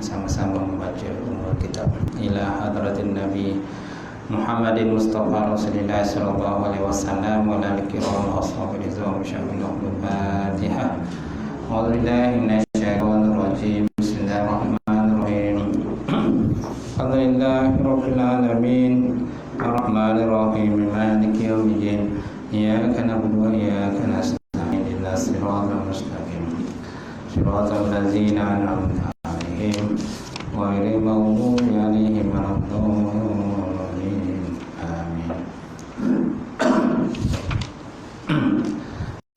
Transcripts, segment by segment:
sama-sama membaca kitab ila hadratin Nabi Muhammadin Mustafa Rasulullah sallallahu alaihi wasallam wa ala kiram ashabi rizwan syahidul Fatihah. A'udzu billahi minasyaitonir rajim. Bismillahirrahmanirrahim. Alhamdulillahirabbil alamin. Arrahmanir rahim. Maliki yaumiddin. Iyyaka na'budu wa iyyaka nasta'in. Ihdinas siratal mustaqim. Siratal ladzina an'amta 'alaihim ghairil maghdubi 'alaihim waladdallin. Amin.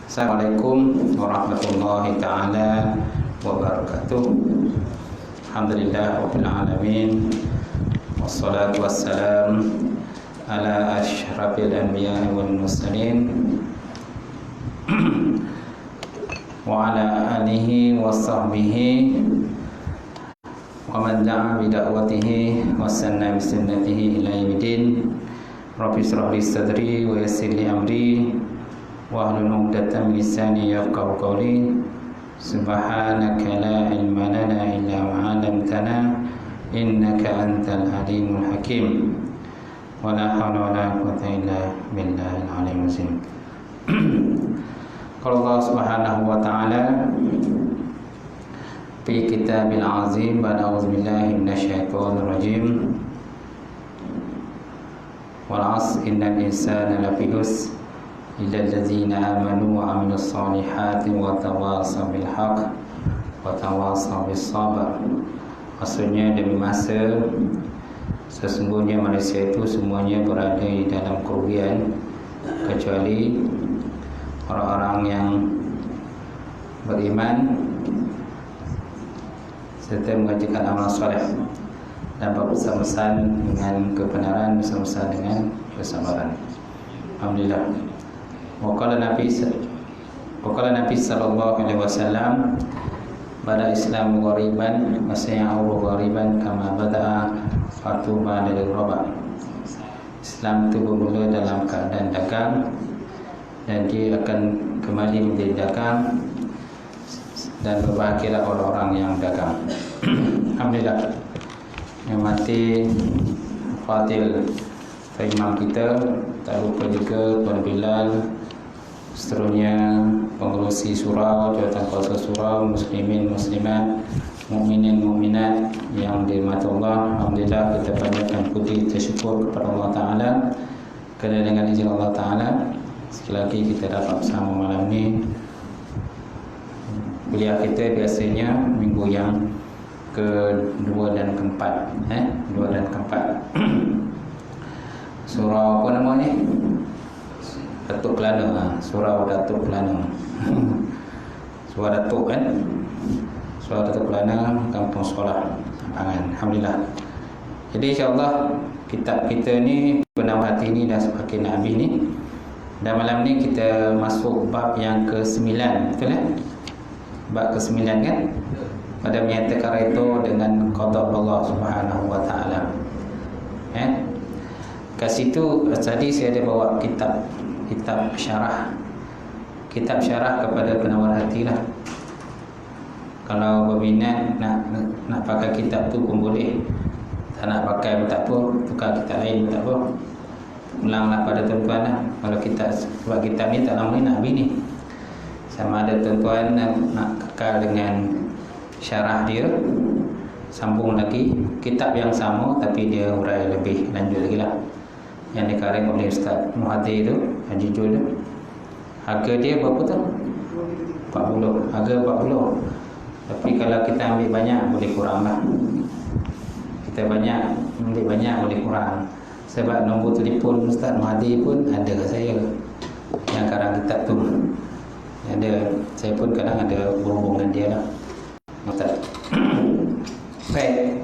Assalamualaikum warahmatullahi taala wabarakatuh. Alhamdulillah rabbil alamin. Wassalatu wassalam ala asyrafil anbiya'i wal mursalin wa ala alihi wa sahbihi wa man da'a bi da'watihi wa sanna bi sunnatihi ila yaumiddin. Rabbi shrah li sadri wa yassir li amri wa hlul 'uqdatam min lisani yafqahu qawli. Subhanaka la ilma lana illa ma 'allamtana innaka antal alimul hakim. Wala haula wala quwwata illa billahil aliyyil azim. Qala Allah Subhanahu wa ta'ala fi kitabil azim, ba'da a'udzu billahi minasyaitonir rajim. Wal 'asri innal insana lafi khusr illa allazina amanu wa 'amilus solihati wa tawassaw bil haqq wa tawassaw bis sabr. Maksudnya demi masa, sesungguhnya manusia itu semuanya berada di dalam kerugian kecuali orang-orang yang beriman serta mengerjakan amal soleh dan bersama-sama dengan kebenaran, bersama-sama dengan kesabaran. Alhamdulillah. Waqala Nabi sallallahu alaihi wasallam, bada Islam ghariban wa sayaudu ghariban kama bada'a fatuba lil ghuraba. Islam itu bermula dalam keadaan dagang dan dia akan kembali menjadi dagang, dan berbahagialah orang-orang yang dagang. Alhamdulillah. Yang mati Fadil imam kita, tak lupa juga Tuan Bilal, seterusnya pengurusi surau, jawatan kuasa surau, muslimin muslimat, mukminin mukminat yang dirahmati Allah. Alhamdulillah, kita panjatkan puji tersyukur kepada Allah Ta'ala kerana dengan izin Allah Ta'ala sekali lagi kita dapat bersama malam ni. Kuliah kita biasanya minggu yang kedua dan keempat, dua dan keempat. Surau apa nama ni? Datuk Kelana, surau Datuk Kelana. Surau Datuk kan? Surau Datuk Kelana, kampung sekolah Ampangan. Alhamdulillah. Jadi insya-Allah kitab kita ni Penawar Hati ni dah semakin nak habis ni. Dan malam ni kita masuk bab yang ke-9, betul tak? Bab ke-9 kan? Pada menyatakan itu dengan qada Allah Subhanahu wa taala. Kat situ tadi saya ada bawa kitab syarah kepada Penawar Hati lah. Kalau berminat nak pakai kitab tu pun boleh. Tak nak pakai pun tak apa, tukar kitab lain pun tak apa. Ulanglah pada tuan-tuan lah. Kalau kita sebab kitab ni tak lama ni nak habis ni. Sama ada tuan-tuan nak kekal dengan syarah dia, sambung lagi kitab yang sama tapi dia urai lebih lanjut lagi lah, yang dikarang oleh Ustaz Muhathir tu, Haji Jul tu. Harga dia berapa tu? 40. Harga 40. Tapi kalau kita ambil banyak boleh kurang lah. Kita ambil banyak boleh kurang. Sebab nombor telefon Ustaz Muhathir pun ada kat saya, yang karang kitab tu ada. Saya pun kadang ada berhubung dengan dia lah, Ustaz. Baik.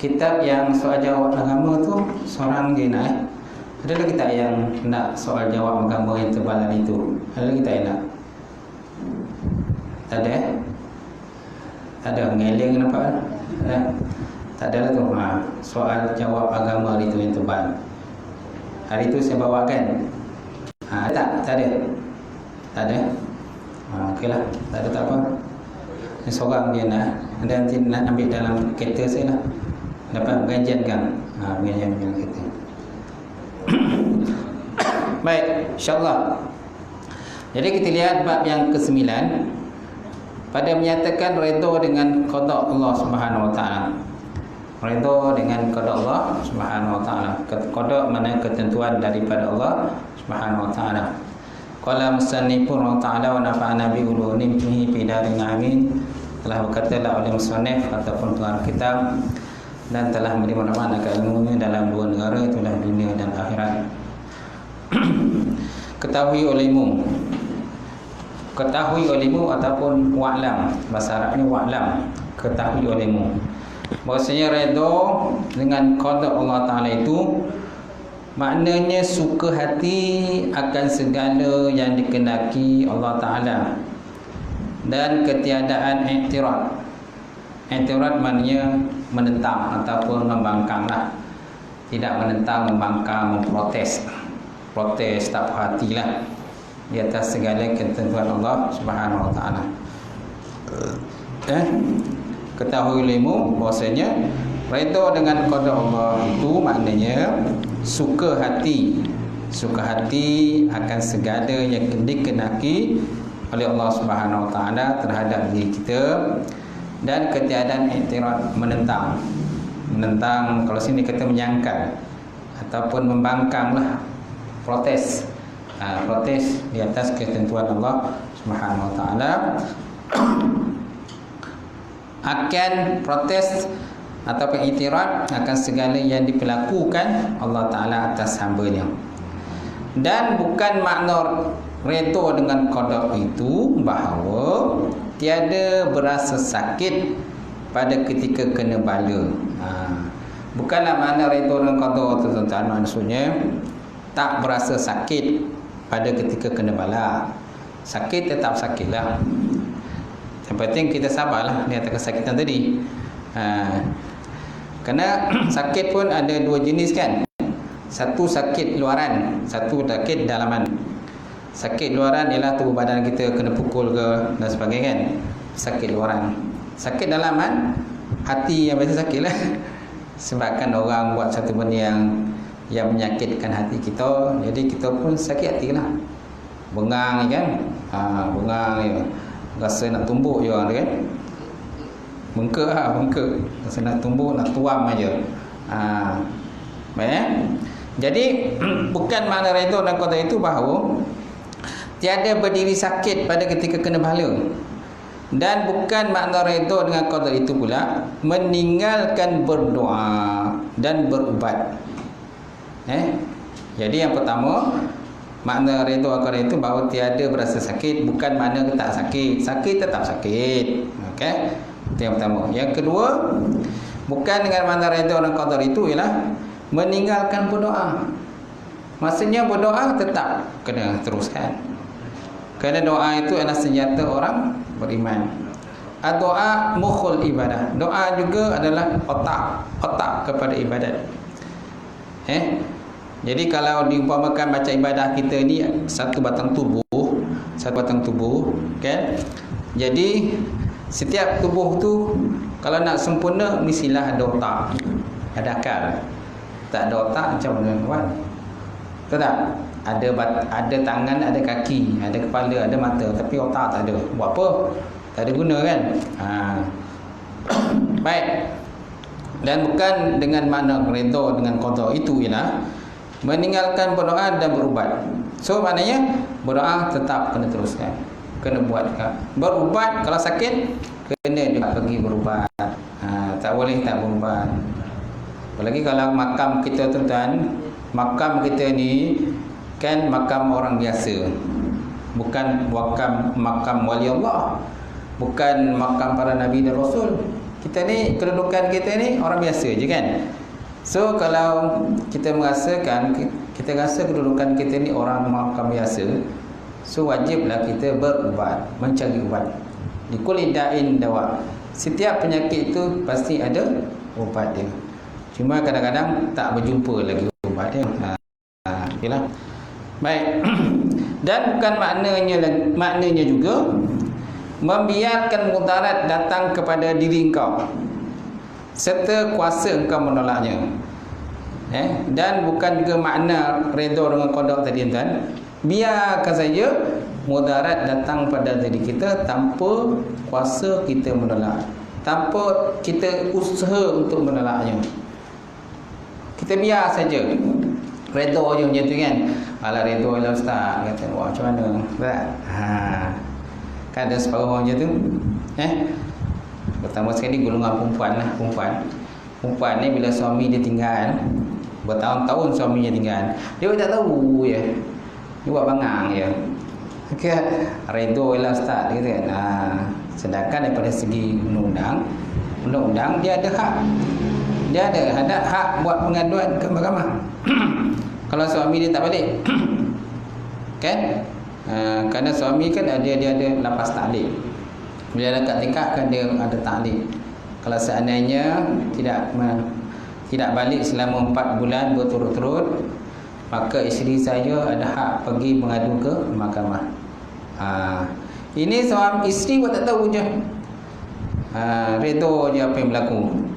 Kitab yang soal jawab agama tu seorang gina. Ada lagi tak yang nak soal jawab agama yang tebalan itu? Ada lagi tak yang nak? Tak ada? Tak ada, ngeleng nampak? Tak ada lah tu. Soal jawab agama hari tu yang tebal. Hari tu saya bawakan. Tak ada? Tak ada? Okeylah, tak ada tak apa. seorang dia nak, ada nanti nak ambil dalam kereta saya lah, dapat pengajian kan, pengajian dalam kereta. Baik, insyaAllah. Jadi kita lihat bab yang ke-9, pada menyatakan redha dengan qada Allah Subhanahu Wa Taala. Redha dengan qada Allah Subhanahu Wa Taala. Qada mana ketentuan daripada Allah Subhanahu Wa Taala. Qala musannifun wa ta'ala wa nafa'ana bi ulumih fi darin amin. Telah berkatalah oleh musannif ataupun tuan kitab, dan telah memberi manfaat ilmunya dalam dua negara, itulah dunia dan akhirat. Ketahui olehmu ataupun wa'lam, bahasa Arabnya wa'lam, ketahui olehmu bahwasanya redha dengan qada Allah Ta'ala itu maknanya suka hati akan segala yang dikehendaki Allah Ta'ala, dan ketiadaan i'tirad. I'tirad maknanya menentang ataupun membangkang lah. Tidak menentang, membangkang, memprotes. Protes, tak puas hatilah di atas segala ketentuan Allah Subhanahu Wa Ta'ala. Ketahui olehmu bahwasanya redha dengan qada Allah itu maknanya suka hati akan segala yang dikehendaki oleh Allah Subhanahu Wa Taala terhadap diri kita, dan ketiadaan i'tirad, menentang, kalau sini kata menyangkal ataupun membangkang lah, protes di atas ketentuan Allah Subhanahu Wa Taala. Akan protes ataupun i'tirad akan segala yang diperlakukan Allah Ta'ala atas hamba-Nya. Dan bukan makna redha dengan qada itu bahawa tiada berasa sakit pada ketika kena bala. Bukanlah makna redha dengan qada itu, tuan-tuan, maksudnya tak berasa sakit pada ketika kena bala. Sakit tetap sakitlah. Yang penting kita sabarlah di atas kesakitan tadi. Kerana sakit pun ada dua jenis kan. Satu sakit luaran, satu sakit dalaman. Sakit luaran ialah tubuh badan kita kena pukul ke dan sebagainya kan. Sakit luaran. Sakit dalaman, hati yang biasa sakit lah. Sebabkan orang buat satu benda yang menyakitkan hati kita, jadi kita pun sakit hati lah. Bengang kan. Bengang je. Rasa nak tumbuk je orang tu kan. Bengkak rasa nak tumbuk, nak tuam aja. Baik. Jadi bukan makna redha dan qada itu bahawa tiada berdiri sakit pada ketika kena bala, dan bukan makna redha dengan qada itu pula meninggalkan berdoa dan berubat. Jadi yang pertama, makna redha dan qada itu bahawa tiada berasa sakit, bukan makna tak sakit. Sakit tetap sakit. Okey. Itu yang pertama. Yang kedua, bukan dengan makna redha dan qada itu ialah meninggalkan berdoa. Maksudnya berdoa tetap kena teruskan. Kerana doa itu adalah senjata orang beriman. Doa mukhul ibadah. Doa juga adalah otak kepada ibadat. Jadi kalau diumpamakan macam ibadah kita ni satu batang tubuh, kan? Jadi setiap tubuh tu kalau nak sempurna mestilah ada otak, ada akal. Tak ada otak macam mana buat? Betul tak? Ada tangan, ada kaki, ada kepala, ada mata, tapi otak tak ada. Buat apa? Tak ada guna kan? Baik. Dan bukan dengan makna redha dengan qada itu ialah meninggalkan berdoa dan berubat. So maknanya berdoa tetap kena teruskan, kena buat. Berubat kalau sakit kena juga pergi berubat. Tak boleh tak berubat. Apalagi kalau makam kita, tuan-tuan, makam kita ni kan makam orang biasa, bukan makam wali Allah, bukan makam para nabi dan rasul. Kita ni, kedudukan kita ni orang biasa je kan. So kalau kita merasakan, kita rasa kedudukan kita ni orang makam biasa, so wajiblah kita berubat, mencari ubat. Di kulli da'in dawa. Setiap penyakit itu pasti ada ubat dia. Cuma kadang-kadang tak berjumpa lagi ubat dia. Okeylah. Baik. Dan bukan maknanya juga membiarkan mudarat datang kepada diri engkau serta kuasa engkau menolaknya. Dan bukan juga makna redha dengan qada tadi tuan. Biarkan saja mudarat datang pada diri kita tanpa kuasa kita menolak, tanpa kita usaha untuk menolaknya. Kita biar saja. Redha je macam tu kan. Alah redha lah ustaz, kata wah macam mana? Tak? Kan ada separuh orang macam tu. Pertama sekali golongan perempuan lah, perempuan ni bila suami dia tinggal, bertahun-tahun suaminya tinggal, dia tak tahu ya. Dia buat bangang je. Okay. Redha lah ustaz, dia kata kan. Sedangkan daripada segi undang-undang dia ada hak. Dia ada hak buat pengaduan ke mahkamah. Kalau suami dia tak balik. Kan? Kerana suami kan dia ada lapas taklid. Bila ada kat tingkat kan dia ada taklid. Kalau seandainya tidak balik selama 4 bulan berturut-turut, maka isteri saya ada hak pergi mengadu ke mahkamah. Ini suami isteri pun tak tahu je. Redha je apa yang berlaku.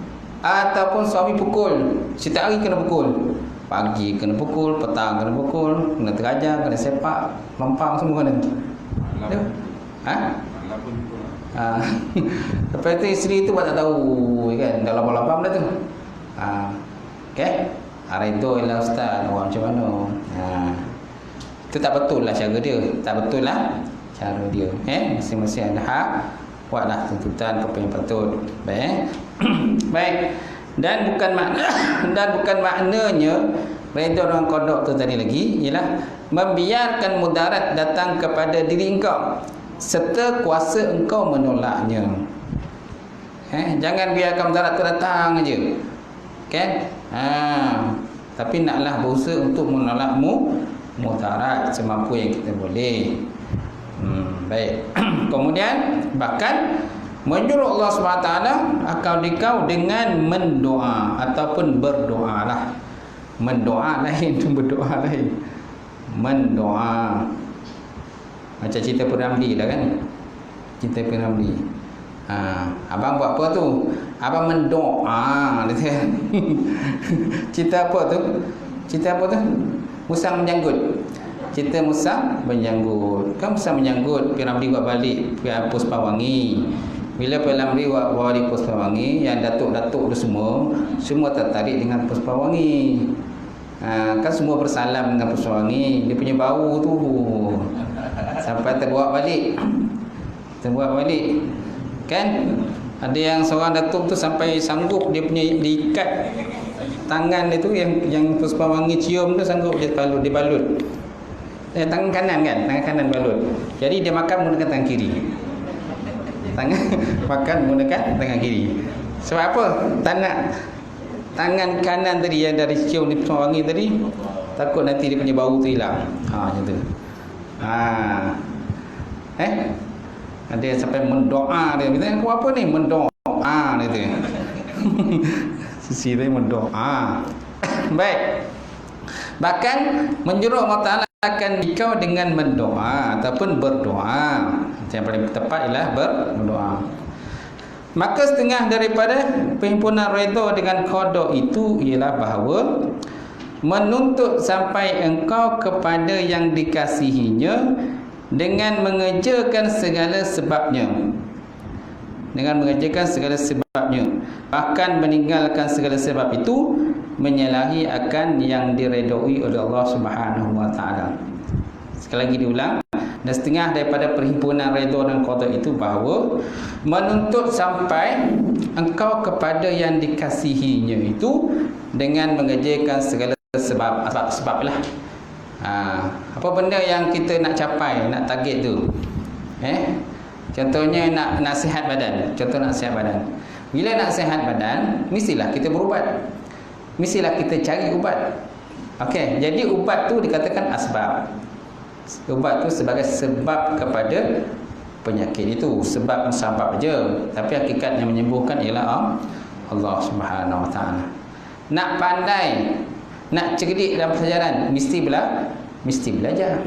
Ataupun suami pukul, setiap hari kena pukul. Pagi kena pukul, petang kena pukul, kena terajar, kena sepak, mampang semua kena. Lepas tu isteri tu buat tak tahu kan, dah lapar-lapar dah tu. Okay. Redha ialah ustaz, orang macam mana? Itu tak betul lah cara dia. Tak betul lah cara dia. Masing-masing ada hak. Buatlah tuntutan apa yang patut. Baik. Baik. Dan bukan maknanya redha dengan qada tu tadi lagi ialah membiarkan mudarat datang kepada diri engkau serta kuasa engkau menolaknya. Jangan biarkan mudarat tu datang aja. Kan? Tapi naklah berusaha untuk menolak mudarat semampu yang kita boleh. Baik. Kemudian bahkan menyuruh Allah SWT kau dengan mendoa ataupun berdoa lah. Mendoa lain, berdoa lain. Mendoa. Macam cerita P.Ramlee lah kan. Cerita P.Ramlee. Abang buat apa tu? Abang mendoa. Cerita apa tu? Cerita apa tu? Musang menjanggut. Cerita musang menjanggut. Kan musang menjanggut, P.Ramlee buat balik Puspawangi. Bila P.Ramlee buat balik Puspawangi, yang datuk-datuk tu semua tertarik dengan Puspawangi. Kan semua bersalam dengan Puspawangi. Dia punya bau tu sampai terbawa balik. Kan ada yang seorang datuk tu sampai sanggup dia punya diikat tangan dia tu, yang Puspawangi cium tu sanggup dia balut. Tangan kanan kan, tangan kanan balut. Jadi dia makan menggunakan tangan kiri. Makan menggunakan tangan kiri. Sebab apa? Tangan kanan tadi yang dari cium di Puspawangi tadi, takut nanti dia punya bau tu hilang. Macam tu. Ada yang sampai mendoa dia. Kita kau apa ni? Mendoa dia tu. Sisi dia mendoa. Baik. Bahkan menyuruh Allah Ta'ala akan dikau dengan mendoa ataupun berdoa. Yang paling tepat ialah berdoa. Maka setengah daripada perhimpunan redha dengan qada itu ialah bahawa menuntut sampai engkau kepada yang dikasihinya dengan mengerjakan segala sebabnya. Bahkan meninggalkan segala sebab itu menyalahi akan yang diredai oleh Allah Subhanahu wa taala. Sekali lagi diulang, dan setengah daripada perhimpunan redha dan qada itu bahawa menuntut sampai engkau kepada yang dikasihinya itu dengan mengerjakan segala sebab lah. Apa benda yang kita nak capai, nak target tu? Contohnya nak sihat badan. Bila nak sihat badan, mestilah kita berubat. Mestilah kita cari ubat. Okey, jadi ubat tu dikatakan asbab. Ubat tu sebagai sebab kepada penyakit itu, sebab musabab je. Tapi hakikat yang menyembuhkan ialah Allah Subhanahu wa taala. Nak pandai, nak cerdik dalam pelajaran, mesti belajar.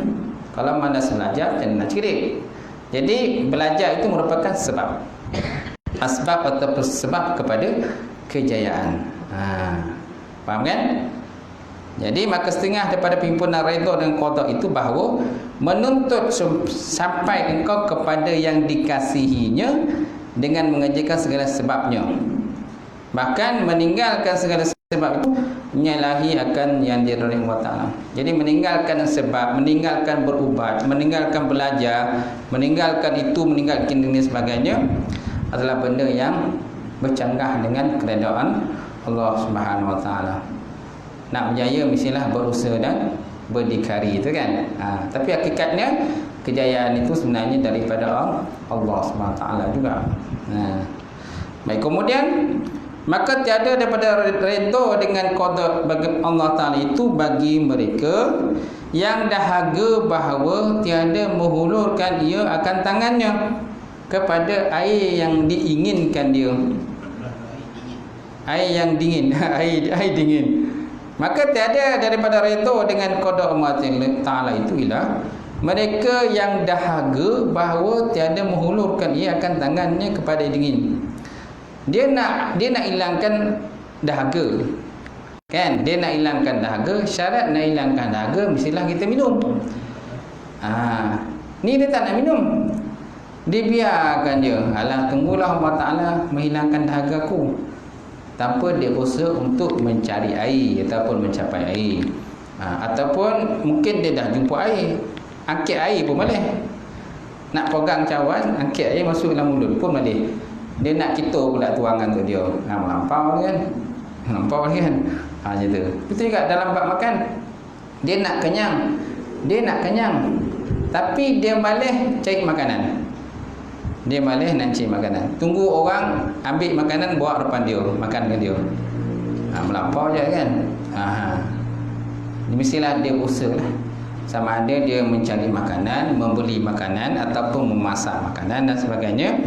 Kalau malas belajar, jangan nak cerdik. Jadi belajar itu merupakan sebab, asbab atau sebab kepada kejayaan. Faham kan? Jadi maka setengah daripada pimpinan redha dan qada itu bahawa menuntut sampai engkau kepada yang dikasihinya dengan mengerjakan segala sebabnya. Bahkan meninggalkan segala sebab itu menyalahi akan yang diridhai Allah Ta'ala. Jadi meninggalkan sebab, meninggalkan berubat, meninggalkan belajar, meninggalkan itu, meninggalkan ini sebagainya adalah benda yang bercanggah dengan keredaan Allah Subhanahu Wa Ta'ala. Nak berjaya mestilah berusaha dan berdikari, itu kan. Tapi hakikatnya kejayaan itu sebenarnya daripada Allah Subhanahu Wa Ta'ala juga. Baik, kemudian maka tiada daripada redha dengan qada bagi Allah Ta'ala itu bagi mereka yang dahaga bahawa tiada menghulurkan ia akan tangannya kepada air yang diinginkan dia. Air yang dingin, air dingin. Maka tiada daripada redha dengan qada Allah Ta'ala itu ialah mereka yang dahaga bahawa tiada menghulurkan ia akan tangannya kepada air dingin. Dia nak hilangkan dahaga. Kan? Dia nak hilangkan dahaga, syarat nak hilangkan dahaga mestilah kita minum. Ni dia tak nak minum. Dia biarkan je. Alah, tunggulah Allah Ta'ala menghilangkan dahaga aku. Tanpa dia usaha untuk mencari air ataupun mencapai air. Ataupun mungkin dia dah jumpa air, angkat air pun boleh. Nak pegang cawan, angkat air masuk dalam mulut pun boleh. Dia nak kita pula tuangan tu dia. Melampau kan. Melampau kan. Macam tu. Itu juga dalam bab makan. Dia nak kenyang. Dia nak kenyang. Tapi dia malas cari makanan. Dia malas nak cari makanan. Tunggu orang ambil makanan bawa depan dia, makan ke dia. Melampau je kan. Mestilah dia usaha lah. Sama ada dia mencari makanan, membeli makanan ataupun memasak makanan dan sebagainya.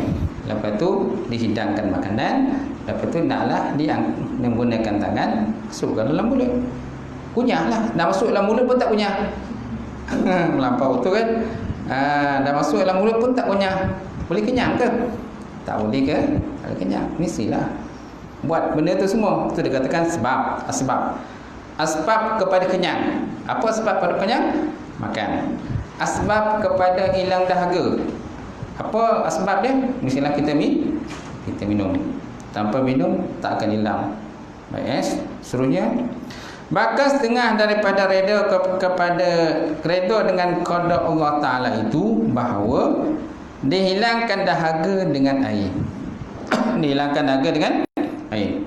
Lepas tu dihidangkan makanan, lepas tu naklah dia menggunakan tangan masukkan dalam mulut. Kunyahlah, dah masuk dalam mulut pun tak kunyah. Melampau tu kan. Dah masuk dalam mulut pun tak kunyah. Boleh kenyang ke? Tak boleh ke? Tak boleh kenyang. Mestilah buat benda tu semua. Itu dikatakan sebab, asbab kepada kenyang. Apa sebab kepada kenyang? Makan. Asbab kepada hilang dahaga. Apa asbab dia? Mestilah kita minum. Tanpa minum tak akan hilang. Baik, seterusnya. Bahkan setengah daripada redha kepada redha dengan qada Allah Ta'ala itu bahawa dihilangkan dahaga dengan air. Dihilangkan dahaga dengan air.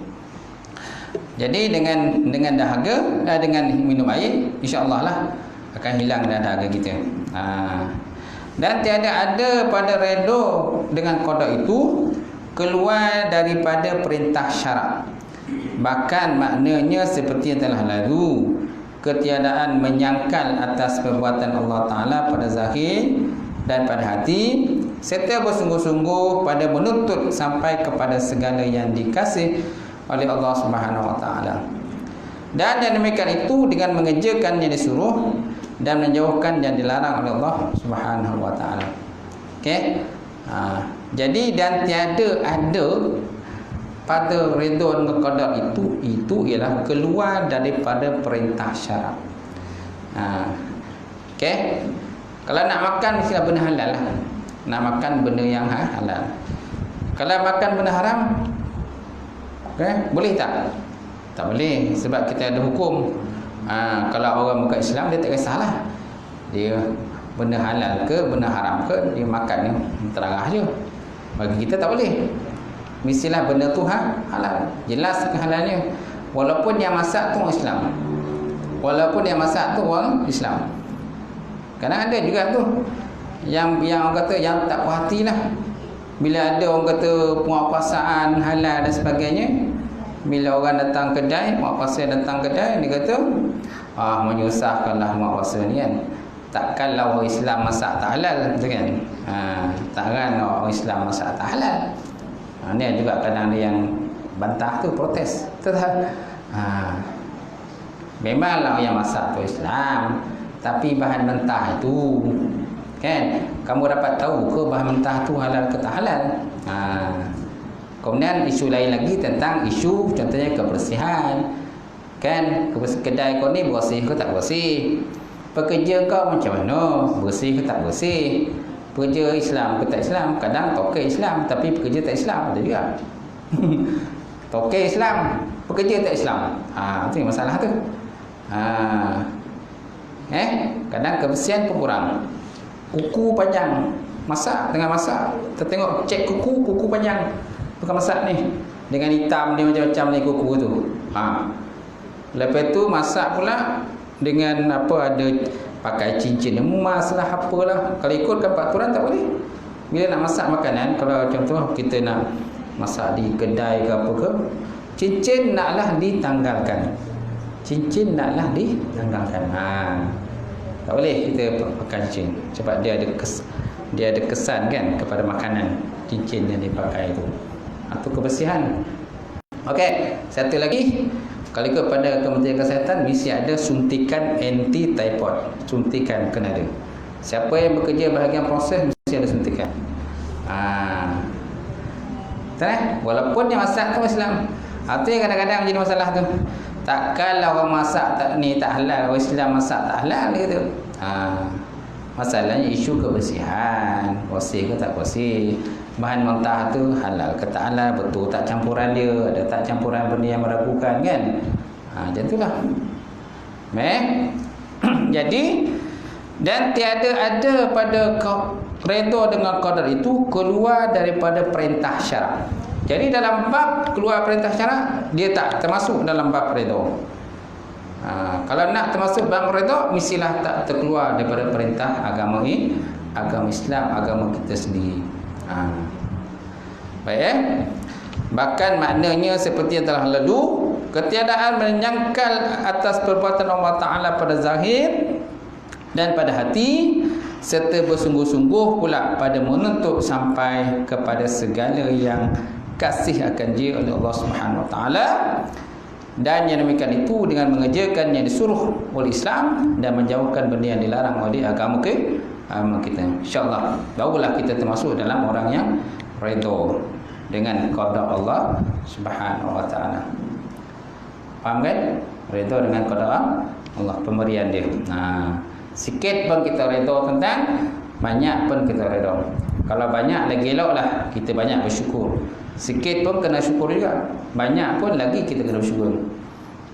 Jadi dengan dahaga, dengan minum air, insya-Allah lah akan hilang dahaga kita. Dan tiada ada pada redha dengan qada itu keluar daripada perintah syarak. Bahkan maknanya seperti yang telah lalu, ketiadaan menyangkal atas perbuatan Allah Ta'ala pada zahir dan pada hati, serta bersungguh-sungguh pada menuntut sampai kepada segala yang dikasih oleh Allah Subhanahu Wa Ta'ala. Dan yang demikian itu dengan mengerjakan yang disuruh dan menjauhkan yang dilarang oleh Allah Subhanahu Wa Ta'ala. Okey. Jadi dan tiada ada pada redha dengan qada itu ialah keluar daripada perintah syarak. Okey. Kalau nak makan mestilah benda halal lah. Nak makan benda yang halal. Kalau makan benda haram, okey, boleh tak? Tak boleh, sebab kita ada hukum. Kalau orang bukan Islam, dia tak kisahlah. Dia benda halal ke, benda haram ke, dia makan ni terarah je. Bagi kita tak boleh. Mestilah benda tu halal. Jelas kehalalnya. Walaupun yang masak tu orang Islam. Walaupun yang masak tu orang Islam. Kadang ada juga tu yang orang kata yang tak puas hati lah. Bila ada orang kata penguasaan halal dan sebagainya, bila orang datang kedai, penguasa datang kedai, dia kata menyusahkanlah penguasa ni kan. Takkanlah orang Islam masak tak halal, betul kan? Takkan orang Islam masak tak halal. Ni juga kadang ada yang bantah tu, protes. Memanglah yang masak tu Islam, tapi bahan mentah itu Kan? Kamu dapat tahu ke bahan mentah tu halal ke tak halal. Kemudian isu lain lagi tentang isu contohnya kebersihan. Kan? Kedai kau ni bersih ke tak bersih? Pekerja kau macam mana? Bersih ke tak bersih? Pekerja Islam ke tak Islam? Kadang toke Islam tapi pekerja tak Islam, ada juga. Toke Islam, pekerja tak Islam. Itu yang masalah tu. Kadang kebersihan pun kurang. Kuku panjang, masak tengah masak, tertengok cek kuku panjang. Bukan masak ni. Dengan hitam dia macam-macam ni kuku tu. Lepas tu masak pula dengan apa, ada pakai cincin emas lah, apalah. Kalau ikutkan peraturan tak boleh. Bila nak masak makanan, kalau contoh kita nak masak di kedai ke apa ke, cincin naklah ditanggalkan. Cincin naklah ditanggalkan. Tak boleh kita pakai cincin sebab dia ada kesan kan kepada makanan cincin yang dipakai itu. Itu kebersihan. Okey, satu lagi. Kalau ikut pada Kementerian Kesihatan mesti ada suntikan anti typhoid. Suntikan kena ada. Siapa yang bekerja bahagian proses mesti ada suntikan. Walaupun dia masak tu Islam. Itu yang kadang-kadang menjadi masalah tu. Takkanlah orang masak tak halal, orang Islam masak tak halal gitu. Masalahnya isu kebersihan, bersih ke tak bersih. Bahan mentah tu halal ke tak halal, betul tak campuran dia, ada tak campuran benda yang meragukan kan. Macam itulah. Jadi dan tiada ada pada redha dengan qadar itu keluar daripada perintah syarak. Jadi dalam bab keluar perintah syarak, dia tak termasuk dalam bab redha. Kalau nak termasuk bab redha, mestilah tak terkeluar daripada perintah agama ini, agama Islam, agama kita sendiri. Baik. Bahkan maknanya seperti yang telah lalu, ketiadaan menyangkal atas perbuatan Allah Ta'ala pada zahir dan pada hati, serta bersungguh-sungguh pula pada menuntut sampai kepada segala yang kasih akan dia oleh Allah Subhanahu Wa Taala, dan yang demikian itu dengan mengerjakan yang disuruh oleh Islam dan menjauhkan benda yang dilarang oleh agama kita. InsyaAllah barulah kita termasuk dalam orang yang redha dengan qada Allah Subhanahu Wa Taala. Faham kan? Redha dengan qada Allah, pemberian dia. Sikit pun kita redha tentang, banyak pun kita redha. Kalau banyak lagi eloklah, kita banyak bersyukur. Sikit pun kena syukur juga, banyak pun lagi kita kena bersyukur.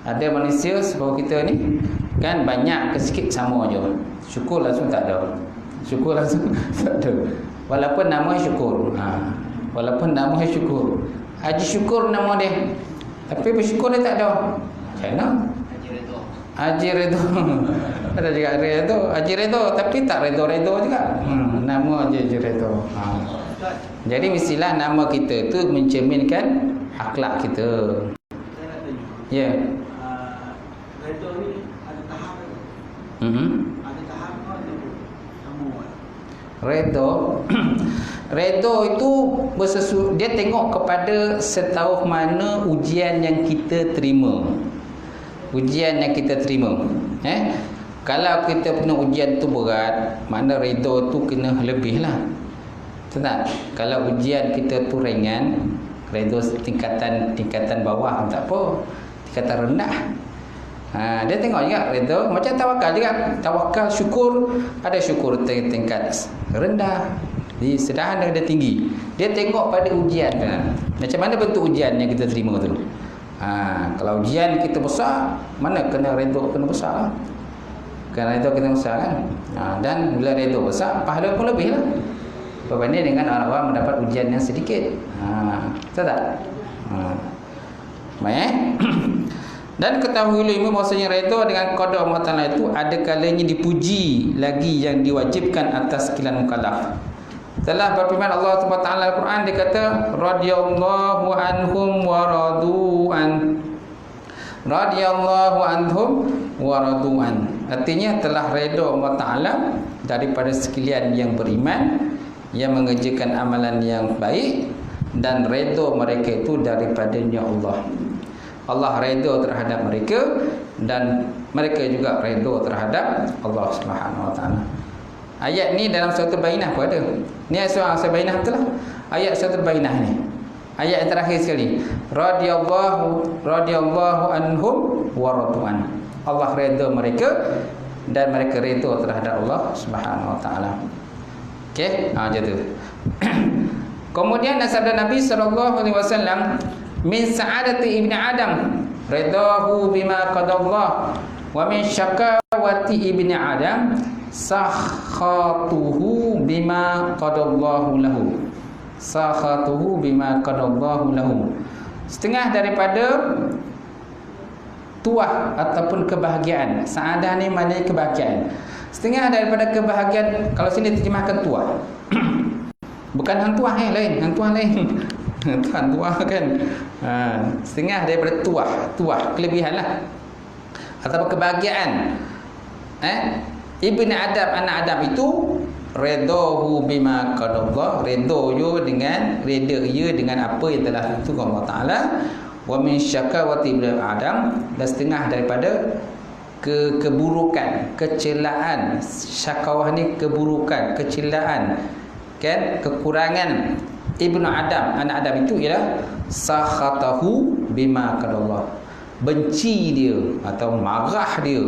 Ada manusia sebab kita ni kan, banyak ke sikit sama je, syukur langsung tak ada. Syukur langsung tak ada. Walaupun nama syukur. Walaupun nama syukur. Haji syukur nama dia, tapi bersyukur dia tak ada. Macam mana? Haji Redha. Ada juga Redha, Haji Redha tapi tak Redha juga. Nama Haji Redha. Jadi mestilah nama kita tu mencerminkan akhlak kita. Ya. Redha ni ada tahap. Ada tahap atau semua? Redha itu dia tengok kepada setahu mana ujian yang kita terima. Ujian yang kita terima. Kalau kita punya ujian tu berat, mana redha tu kena lebih lah. Tak? Kalau ujian kita tu ringan, redha tingkatan bawah tak apa, tingkatan rendah. Dia tengok juga redha macam tawakal juga. Tawakal syukur, ada syukur tingkat rendah, di sederhana, ada tinggi. Dia tengok pada ujian macam mana bentuk ujian yang kita terima tu. Kalau ujian kita besar, mana kena redha kena besar lah. Kena redha kena besar kan. Dan bila redha besar, pahala pun lebih lah berbanding dengan orang-orang mendapat ujian yang sedikit. Betul tak? Baik. Dan ketahuilah ilmu bahasanya redha dengan qada Allah Ta'ala itu ada kalanya dipuji lagi yang diwajibkan atas sekalian mukallaf. Telah berfirman Allah Subhanahu Wa Ta'ala Al-Quran, dia kata radhiyallahu anhum wa radu'an. Radhiyallahu anhum wa radu'an. Artinya telah redha Allah Ta'ala daripada sekalian yang beriman, yang mengerjakan amalan yang baik, dan redha mereka itu daripadanya Allah. Allah redha terhadap mereka dan mereka juga redha terhadap Allah Subhanahu Wa Taala. Ayat ni dalam surah Al-Bayyinah pun ada. Ni surah Al-Bayyinah betul lah. Ayat surah Al-Bayyinah ni. Ayat yang terakhir sekali. Radiyallahu anhum wa radu'an. Allah redha mereka dan mereka redha terhadap Allah Subhanahu wa taala. Okey, macam tu. Kemudian sabda Nabi sallallahu alaihi wasallam, min sa'adati ibni Adam ridahu bima qadallah wa min syakawati ibni Adam sakhatuhu bima qadallahu lahu. Sakhatuhu bima qadallahu lahu. Setengah daripada tuah ataupun kebahagiaan. Saadah ni maknanya kebahagiaan. Setengah daripada kebahagiaan, kalau sini terjemahkan tuah. Bukan hantuah lain, hantuah lain. Hantuah kan. Setengah daripada tuah kelebihan lah. Ataupun kebahagiaan. Ibn Adam, anak Adam itu redahu bima qadallah, redha ia dengan apa yang telah ditentukan Allah Taala. Wa min syakawati ibn Adam, dan setengah daripada keburukan, kecelaan. Syakawah ni keburukan, kecelaan, kan, kekurangan ibnu Adam, anak Adam itu ialah sakhatahu bima qadallah, benci dia atau marah dia,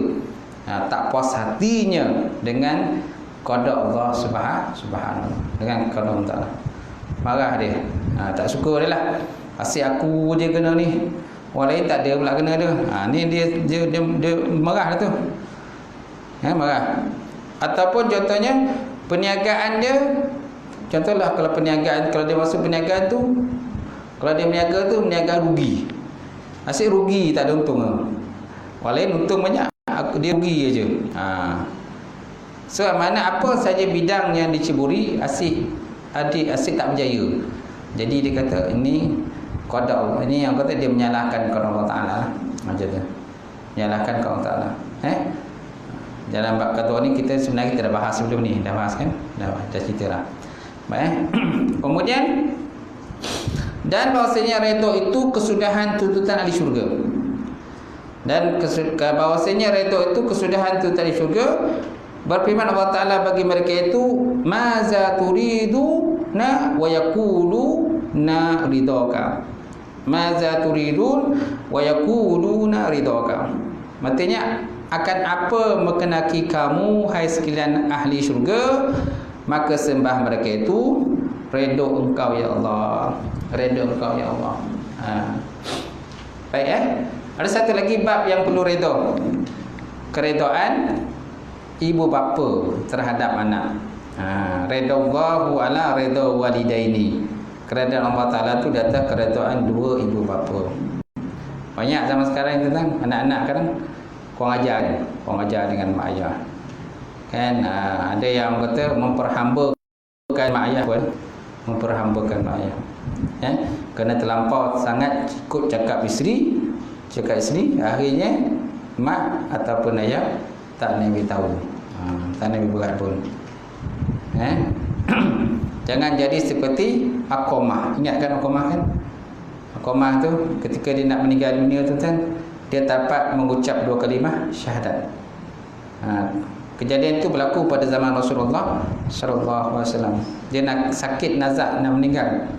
tak puas hatinya dengan qada Allah Subhanahu, dengan qada Allah Taala. Marah dia, tak suka dia lah. Asyik aku je kena ni, orang lain tak ada pula kena dia. Ni dia marah dah tu. Marah. Ataupun contohnya perniagaan dia, contohlah kalau perniagaan, kalau dia masuk perniagaan tu, kalau dia berniaga tu berniaga rugi. Asyik rugi, tak ada untung. Orang lain untung banyak, dia rugi aja. So mana apa saja bidang yang diceburi, asyik tak berjaya. Jadi dia kata ini qada Allah. Ini yang kata dia menyalahkan qada Allah Taala. Macam tu. Menyalahkan qada Allah Taala. Dalam bab kata ni kita sebenarnya kita dah bahas sebelum ni, dah bahas kan? Dah cerita dah. Baik. Kemudian dan bahawasanya redha itu kesudahan tuntutan ahli syurga. Dan bahawasanya redha itu kesudahan tuntutan ahli syurga. Berfirman Allah Taala bagi mereka itu, maza turiduna wa yaquluna ridaka. Maza turidun wa yaquluna ridaka. Maksudnya, akan apa mengenaki kamu hai sekalian ahli syurga, maka sembah mereka itu redha engkau ya Allah, redha engkau ya Allah. Baik ada satu lagi bab yang perlu redha. Keredaan ibu bapa terhadap anak. Redallahu ala redha walidaini. Keredaan Allah Taala tu datang keredaan dua ibu bapa. Banyak zaman sekarang tentang anak-anak kan kurang ajar dengan mak ayah. Kan ada yang kata memperhambakan mak ayah pun, memperhambakan mak ayah. Kerana terlampau sangat ikut cakap isteri, akhirnya mak ataupun ayah tak Nabi tahu, tak Nabi buat pun. Jangan jadi seperti Aqamah. Ingatkan Aqamah kan? Aqamah tu ketika dia nak meninggal dunia tu kan, dia dapat mengucap dua kalimah syahadat. Kejadian itu berlaku pada zaman Rasulullah sallallahu alaihi wasallam. Dia nak sakit nazak nak meninggal,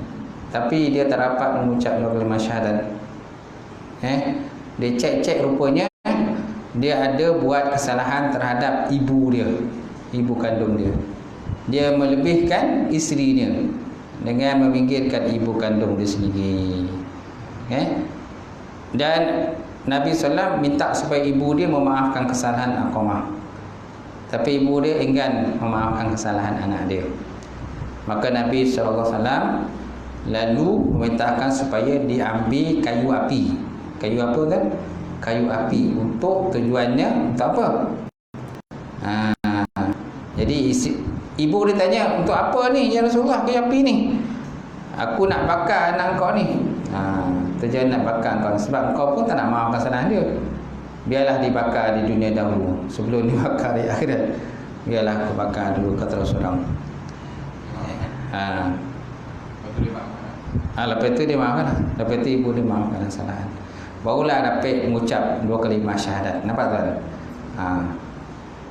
tapi dia tak dapat mengucap dua kalimah syahadat. Dia cek rupanya dia ada buat kesalahan terhadap ibu dia, ibu kandung dia. Dia melebihkan isterinya dengan meminggirkan ibu kandung dia sendiri. Dan Nabi SAW minta supaya ibu dia memaafkan kesalahan Aqamah, tapi ibu dia enggan memaafkan kesalahan anak dia. Maka Nabi SAW lalu memintakan supaya diambil kayu api. Kayu apa kan? Kayu api. Untuk tujuannya untuk apa? Jadi ibu dia tanya, untuk apa ni ya Rasulullah kayu api ni? Aku nak bakar anak kau ni. Tujuan nak bakar kau, sebab kau pun tak nak maafkan kesalahan dia. Biarlah dibakar di dunia dahulu sebelum dibakar di akhirat. Biarlah aku bakar dulu, kata Rasulullah. Lepas itu dia maafkan. Lepas itu ibu dia maafkan kesalahan. Barulah dapat mengucap dua kalimah syahadat. Nampak tuan?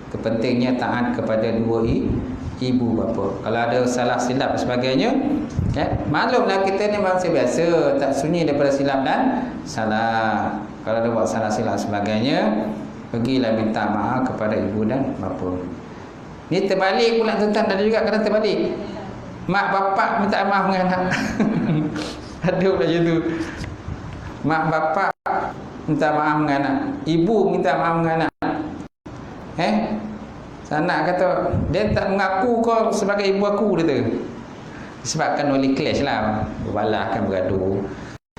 Kepentingnya taat kepada dua ibu bapa. Kalau ada salah silap dan sebagainya, maklumlah kita ni manusia biasa, tak sunyi daripada silap dan salah. Kalau ada buat salah silap sebagainya, pergilah minta maaf kepada ibu dan bapa. Ni terbalik pula tuan-tuan, ada juga kadang terbalik. Mak bapak minta maaf dengan anak. Ada pula macam tu. Mak bapak minta maaf dengan anak, ibu minta maaf dengan anak. Anak kata dia tak mengaku kau sebagai ibu aku, dia tu. Disebabkan oleh clash lah, berbalah kan, bergaduh.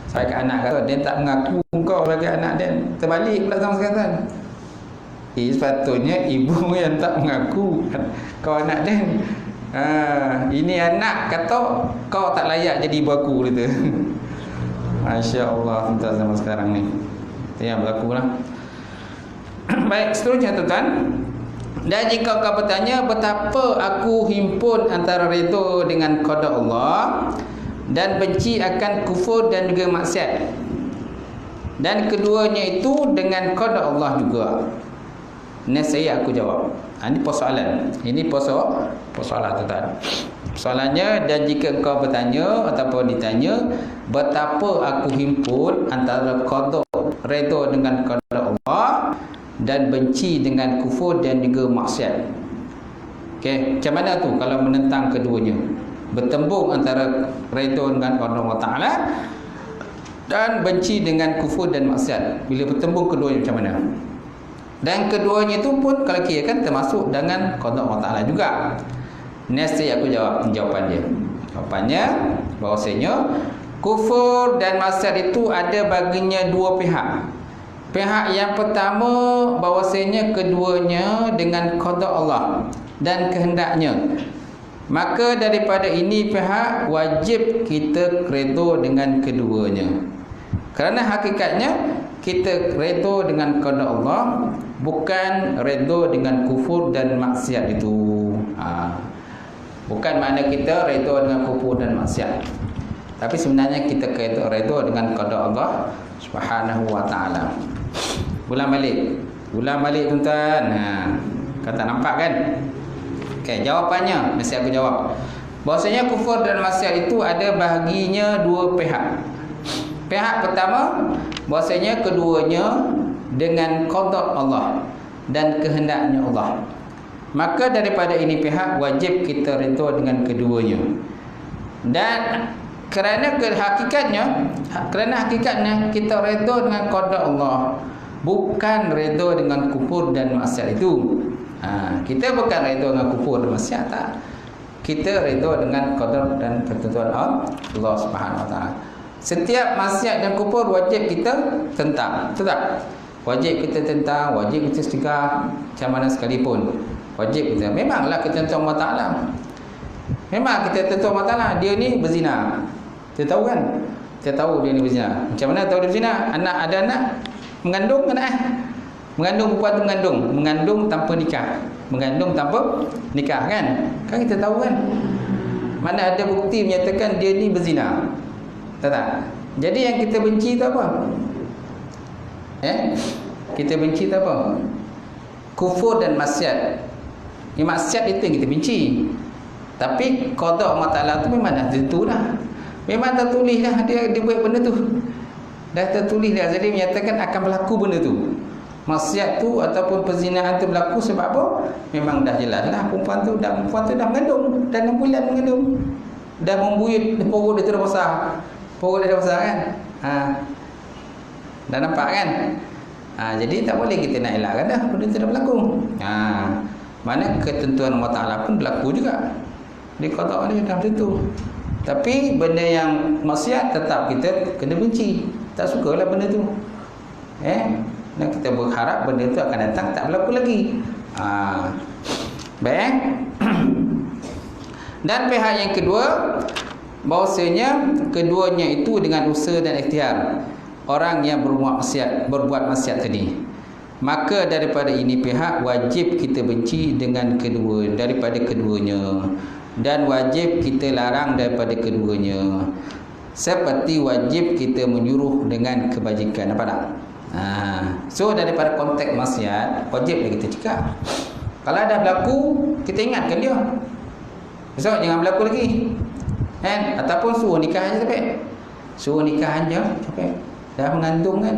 Sampai anak kata dia tak mengaku kau sebagai anak dia. Terbalik pula sama sekali. Sepatutnya ibu yang tak mengaku kau anak dia. Ini anak kata kau tak layak jadi ibu aku, dia tu. Masya Allah, tuan zaman sekarang ni. Itu yang berlaku lah. Baik, seterusnya tuan. Dan jika kau bertanya betapa aku himpun antara redha dengan qada Allah dan benci akan kufur dan juga maksiat, dan keduanya itu dengan qada Allah juga, nescaya aku jawab. Ini persoalan. Ini persoalan tuan. Soalannya, dan jika engkau bertanya ataupun ditanya betapa aku himpun antara qada redha dengan qada Allah dan benci dengan kufur dan juga maksiat. Okey, macam mana tu kalau menentang keduanya? Bertembung antara redha dengan Allah Taala dan benci dengan kufur dan maksiat. Bila bertembung keduanya macam mana? Dan keduanya itu pun kalau kira kan termasuk dengan qada Allah Taala juga. Nescaya aku jawab jawapan dia. Jawapannya bahawasanya kufur dan maksiat itu ada baginya dua pihak. Pihak yang pertama bahawasanya keduanya dengan qada Allah dan kehendaknya. Maka daripada ini pihak wajib kita redha dengan keduanya. Kerana hakikatnya kita redha dengan qada Allah, bukan redha dengan kufur dan maksiat itu. Bukan makna kita redha dengan kufur dan maksiat, tapi sebenarnya kita redha dengan qada Allah Subhanahu wa taala. Ulang balik tuan-tuan. Kau tak nampak kan? Okey, jawapannya mesti aku jawab. Bahasanya kufur dan maksiat itu ada bahaginya dua pihak. Pihak pertama bahasanya keduanya dengan qada Allah dan kehendaknya Allah. Maka daripada ini pihak wajib kita redha dengan keduanya. Dan kerana hakikatnya kita redha dengan qada Allah, bukan redha dengan kufur dan maksiat itu. Kita bukan redha dengan kufur dan maksiat, tak. Kita redha dengan qadar dan ketentuan Allah Subhanahu wa taala. Setiap maksiat dan kufur wajib kita tentang, tetap. Wajib kita tentang, wajib kita cegah macam mana sekalipun. Wajib kita. Memanglah ketentuan Allah Taala. Memang kita tentu Allah Taala, dia ni berzina. Kita tahu kan? Kita tahu dia ni berzina. Macam mana tahu dia berzina? Ada anak, mengandung anak. Mengandung perempuan tu mengandung tanpa nikah. Mengandung tanpa nikah kan? Kan kita tahu kan? Mana ada bukti menyatakan dia ni berzina. Tak? Jadi yang kita benci tu apa? Kita benci tu apa? Kufur dan maksiat. Maksiat itu yang kita benci. Tapi qada Allah Taala tu memang dah tentu dah. Memang tertulis dah dia buat benda tu. Dah tertulis dah, jadi menyatakan akan berlaku benda tu. Maksiat tu ataupun perzinahan tu berlaku sebab apa? Memang dah jelas lah perempuan tu dah mengandung, dah 6 bulan mengandung. Dah membuyut, perut dia tu dah besar. Perut dia dah besar kan? Dah nampak kan? Jadi tak boleh kita nak elakkan dah benda tu dah berlaku. Mana ketentuan Allah Taala pun berlaku juga. Dia qada dia dah tentu. Tapi benda yang maksiat tetap kita kena benci. Tak sukalah benda tu. Dan kita berharap benda tu akan datang tak berlaku lagi. Baik. Dan pihak yang kedua bahawasanya keduanya itu dengan usaha dan ikhtiar orang yang berbuat maksiat tadi. Maka daripada ini pihak wajib kita benci dengan daripada keduanya, dan wajib kita larang daripada keduanya, seperti wajib kita menyuruh dengan kebajikan. Nampak tak? So daripada konteks maksiat wajib kita cakap. Kalau ada berlaku, kita ingatkan dia. Besok jangan berlaku lagi. Kan? Ataupun suruh nikah aja sampai. Suruh nikah aja sampai. Dah mengandung kan.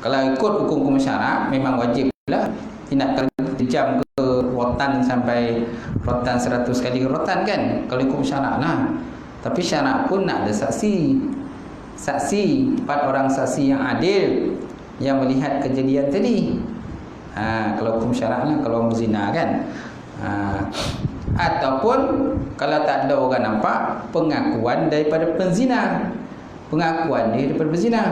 Kalau ikut hukum syarak memang wajib lah tindakan kejam ke rotan sampai rotan 100 kali rotan kan, kalau hukum syarak lah. Tapi syarak pun nak ada saksi. Saksi 4 orang saksi yang adil yang melihat kejadian tadi. Kalau hukum syarak lah, kalau berzina kan. Ataupun kalau tak ada orang nampak, pengakuan daripada penzina. Pengakuan dia daripada berzina.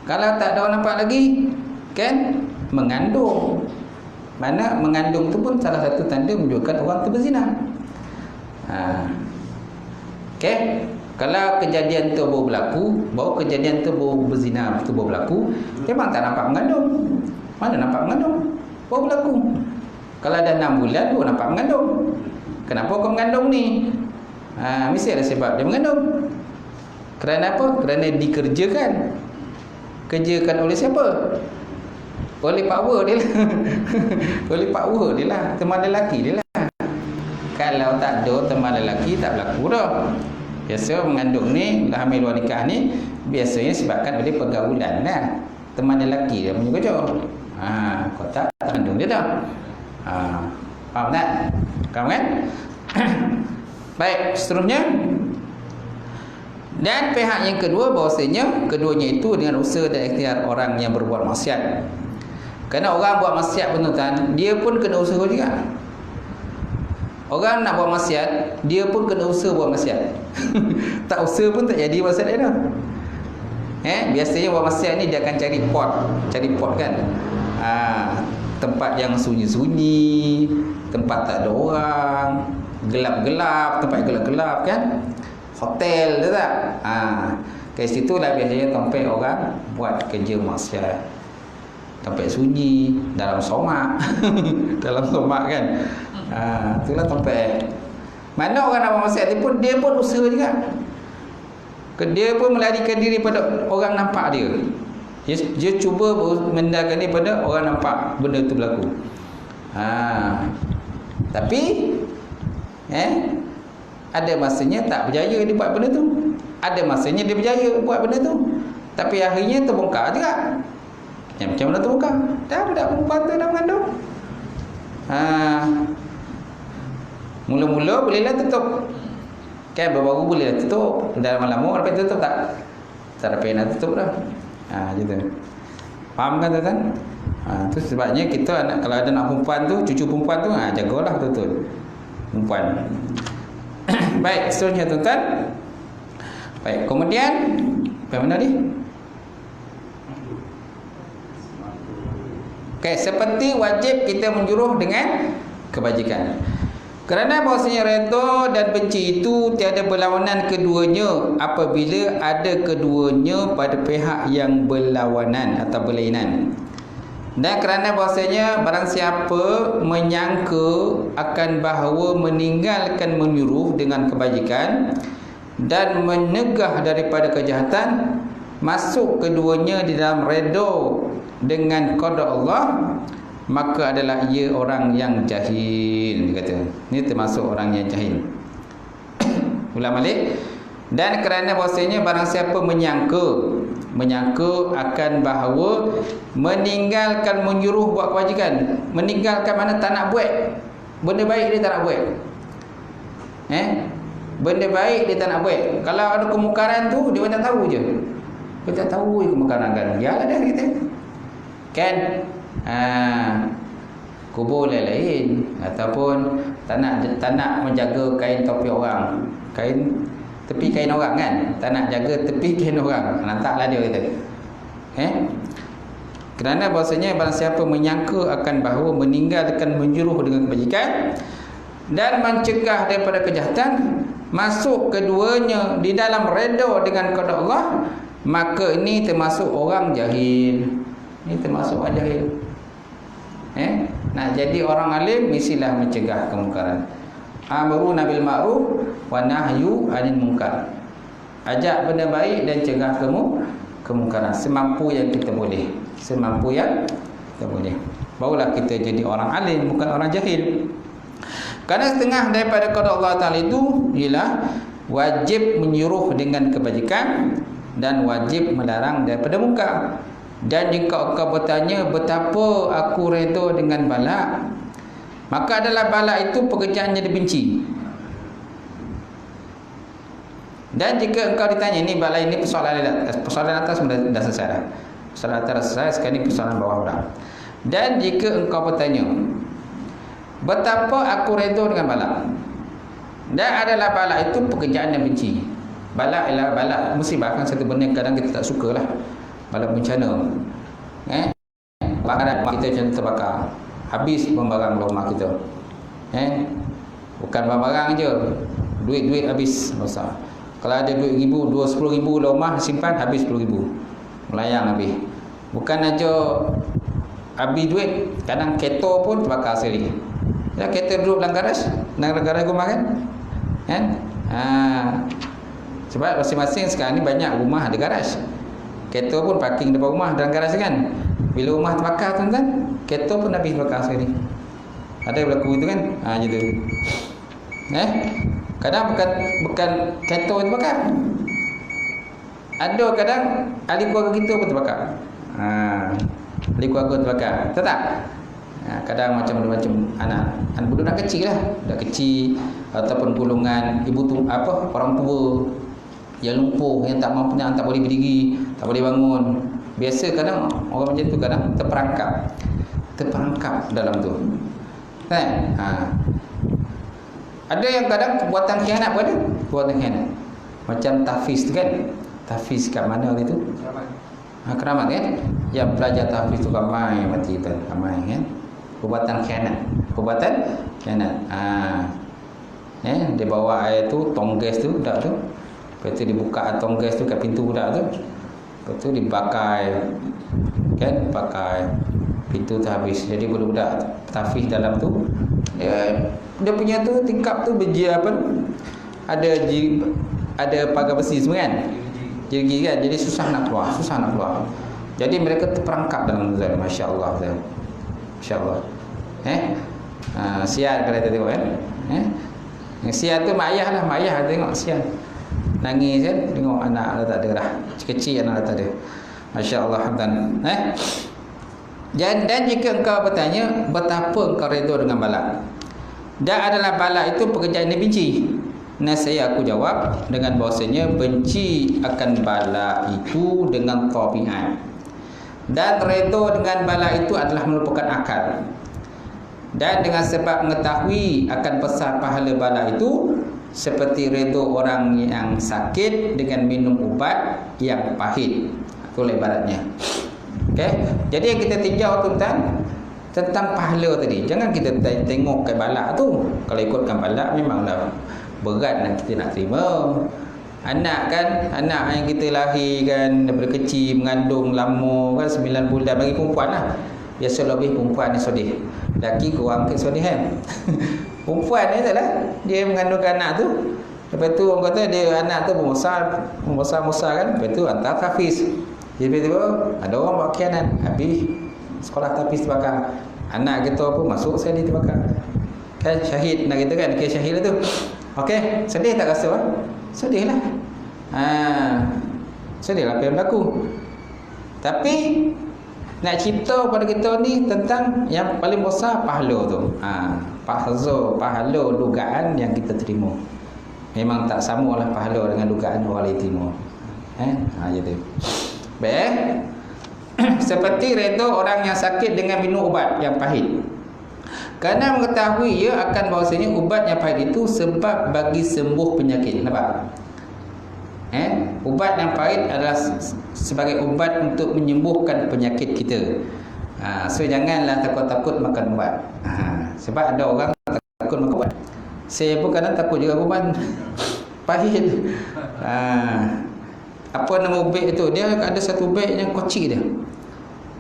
Kalau tak ada orang nampak lagi, kan, mengandung. Mana mengandung tu pun salah satu tanda menunjukkan orang tu berzina. Okey. Kalau kejadian tu baru berlaku, baru kejadian tu baru berzina tu baru berlaku, memang tak nampak mengandung. Mana nampak mengandung? Baru berlaku. Kalau dah 6 bulan baru nampak mengandung. Kenapa kau mengandung ni? Mesti ada sebab dia mengandung. Kerana apa? Kerana dikerjakan. Kerjakan oleh siapa? Oleh power dia lah. Oleh power dia lah. Teman lelaki dia lah. Kalau tak ada teman lelaki, tak berlaku dah. Biasa mengandung ni, dah hamil luar nikah ni, biasanya sebabkan oleh pergaulan lah. Teman lelaki dia punya kerja. Kau tak mengandung dia dah. Faham tak? Faham kan? Baik, seterusnya. Dan pihak yang kedua, bahawasanya keduanya itu dengan usaha dan ikhtiar orang yang berbuat maksiat. Kerana orang buat maksiat pun tuan, dia pun kena usaha juga. Orang nak buat maksiat, dia pun kena usaha buat maksiat. Tak usaha pun tak jadi maksiat dia dah. Biasanya buat maksiat ni dia akan cari pot kan. Tempat yang sunyi-sunyi, tempat tak ada orang, gelap-gelap, tempat gelap-gelap kan. Hotel tu tak? Kat situ lah biasanya tempat orang buat kerja maksiat. Tempat sunyi, dalam somak. Dalam somak kan. Itulah tempat. Mana orang nak buat maksiat dia pun usaha juga. Dia pun melarikan diri pada orang nampak dia. Dia cuba mendarkan diri pada orang nampak benda tu berlaku. Tapi ada masanya tak berjaya dia buat benda tu. Ada masanya dia berjaya buat benda tu. Tapi akhirnya terbongkar juga. Macam mana terbongkar? Dah budak perempuan tu dah mengandung. Mula-mula bolehlah tutup. Kan baru-baru bolehlah tutup. Dah lama-lama lepas tutup tak? Tak ada payah nak tutup dah. Gitu. Faham kan tuan-tuan? Tu sebabnya kita kalau ada nak perempuan tu, cucu perempuan tu, jagalah betul-betul perempuan. Baik, seterusnya tuan-tuan. Baik, kemudian apa mana ni? Okey, seperti wajib kita menjuruh dengan kebajikan. Kerana bahawasanya redha dan benci itu tiada berlawanan keduanya apabila ada keduanya pada pihak yang berlawanan atau berlainan. Dan kerana bahawasanya barang siapa menyangka akan bahawa meninggalkan menyuruh dengan kebajikan dan menegah daripada kejahatan, masuk keduanya di dalam redha dengan qada Allah, maka adalah ia orang yang jahil. Dia kata ini termasuk orang yang jahil. Ulang balik. Dan kerana bahasanya barang siapa menyangka akan bahawa meninggalkan menyuruh buat kewajikan, meninggalkan mana tak nak buat benda baik, dia tak nak buat. Benda baik dia tak nak buat. Kalau ada kemungkaran tu dia tak tahu je. Dia tak tahu kemungkaran kan. Dia ada kita. Kan? Kubur lain ataupun tak nak menjaga kain topi orang, tepi kain orang kan, tak nak jaga tepi kain orang, lantaklah dia kata. Kerana bahasanya barang siapa menyangka akan bahawa meninggalkan menjuruh dengan kebajikan dan mencegah daripada kejahatan, masuk keduanya di dalam redha dengan qada Allah, maka ini termasuk orang jahil. Ini termasuk orang jahil. Nak jadi orang alim mestilah mencegah kemungkaran. Amruna bil ma'ruf wa nahyu 'anil munkar. Ajak benda baik dan cegah kemungkaran semampu yang kita boleh. Semampu yang kita boleh. barulah kita jadi orang alim, bukan orang jahil. Kerana setengah daripada qada Allah Ta'ala itu ialah wajib menyuruh dengan kebajikan dan wajib melarang daripada munkar. Dan jika kau bertanya betapa aku redha dengan bala, maka adalah bala itu pekerjaan yang dibenci. Dan jika engkau ditanya, ini bala ini persoalan atas dah selesai dah. Persoalan atas selesai, sekarang ini persoalan bawah pula. Dan jika engkau bertanya betapa aku redha dengan bala, dan adalah bala itu pekerjaan yang benci. Bala ialah bala musibah, kan satu benda kadang kita tak suka lah. Bala bencana, bakaran kita contoh terbakar, habis barang rumah kita, bukan barang je, duit habis masa. Kalau ada duit RM1,000, RM10,000 rumah simpan, habis RM10,000, melayang habis. Bukan aja habis duit, kadang kereta pun terbakar sekali. Ya, kereta duduk dalam garaj rumah kan, sebab masing-masing sekarang ni banyak rumah ada garaj. Kereta pun parking depan rumah dalam garaj kan. Bila rumah terbakar tuan-tuan, kereta pun habis terbakar sekali. Ada berlaku itu kan? Gitu. Kadang bukan kereta yang terbakar. Ada kadang ahli keluarga kita pun terbakar. Ahli keluarga terbakar. Tahu tak? Kadang macam-macam anak budak kecil lah, budak kecil ataupun golongan ibu tu orang tua yang lumpuh, yang tak mampu, yang tak boleh berdiri, tak boleh bangun. Biasa kadang orang macam tu kadang terperangkap dalam tu. Kan? Ada yang kadang perbuatan khianat pun ada. Perbuatan khianat. Macam tahfiz tu kan. Tahfiz kat mana itu? Keramat kan? Yang belajar tahfiz tu ramai mati tu. Ramai kan? Perbuatan khianat. Dia bawa air tu, tong gas tu, budak tu. Lepas tu dibuka tong gas tu kat pintu budak tu. Lepas tu dibakar. Kan? Pakai pintu tu habis. Jadi budak-budak tahfiz dalam tu, dia punya tu tingkap tu ada pagar besi semua kan, jergi kan, jadi susah nak keluar. Jadi mereka terperangkap dalam zalim. Masya-Allah. Masya-Allah. Sial kalau kita tengok kan. Sial tu mak ayah tengok sial. Nangis kan, tengok anak dah tak ada dah. Kecil anak dah tak ada. Masya-Allah hamdan. Dan jika engkau bertanya betapa engkau redha dengan bala, dan adalah bala itu pekerjaan yang dibenci, aku jawab dengan bahasanya benci akan bala itu dengan tabiat, dan redha dengan bala itu adalah merupakan akal. Dan dengan sebab mengetahui akan besar pahala bala itu, seperti redha orang yang sakit dengan minum ubat yang pahit. Itulah ibaratnya. Okay? Jadi yang kita tinjau tuan-tuan tentang pahala tadi. Jangan kita tengok ke balak tu. Kalau ikutkan balak memanglah berat kita nak terima. Anak yang kita lahirkan daripada kecil, mengandung lama kan 9 bulan, bagi perempuan lah. Biasa lebih perempuan ni sedih. Lelaki kurang ke sedih kan. Perempuan ni tak lah, dia mengandungkan anak tu. Lepas tu orang kata dia anak tu membesar kan. Lepas tu hantar tahfiz. Jadi tiba-tiba ada orang buat khianat, habis sekolah tahfiz terbakar. Anak kita pun masuk sekali terbakar. Kan syahid nak kita kan, kes syahid tu. Okey, sedih tak rasa? Sedih lah. Sedih lah apa yang berlaku. Tapi nak cerita pada kita ni tentang yang paling besar pahala tu. Pahala dugaan yang kita terima. Memang tak samalah pahala dengan dugaan orang lain terima. Gitu. Baik. Seperti redha orang yang sakit dengan minum ubat yang pahit. Kerana mengetahui ia akan bahawasanya ubat yang pahit itu sebab bagi sembuh penyakit. Nampak? Ubat yang pahit adalah sebagai ubat untuk menyembuhkan penyakit kita. So janganlah takut-takut makan ubat. Sebab ada orang takut makan ubat. Saya pun kadang takut juga ubat pahit. Apa nama ubat itu? Dia ada satu ubat yang kocik dia.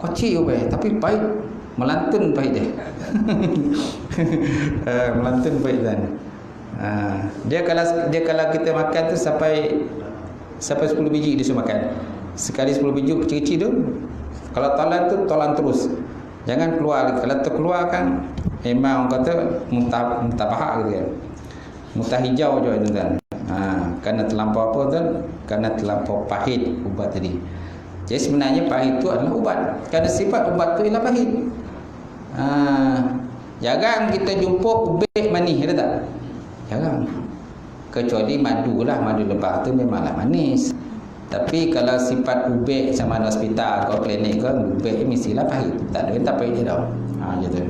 Kocik ubat tapi pahit, melantun pahit dia. Melantun pahit dan. Dia kalau kita makan tu sampai 10 biji dia suruh makan. Sekali 10 biji kecil-kecil tu. Kalau tolan tu tolan terus. Jangan keluar. Kalau terkeluar kan memang orang kata muntah pahak gitu kan. Muntah hijau je tuan. Kerana terlampau apa tuan? Kerana terlampau pahit ubat tadi. Jadi sebenarnya pahit itu adalah ubat. Kerana sifat ubat tu ialah pahit. Jarang kita jumpa ubek manis, ada tak? Jarang. Kecuali madu lah, madu lebah tu memanglah manis. Tapi kalau sifat ubek sama ada hospital atau klinik ke, ubek mestilah pahit. Tak ada yang tak pahit dia tau. Gitu.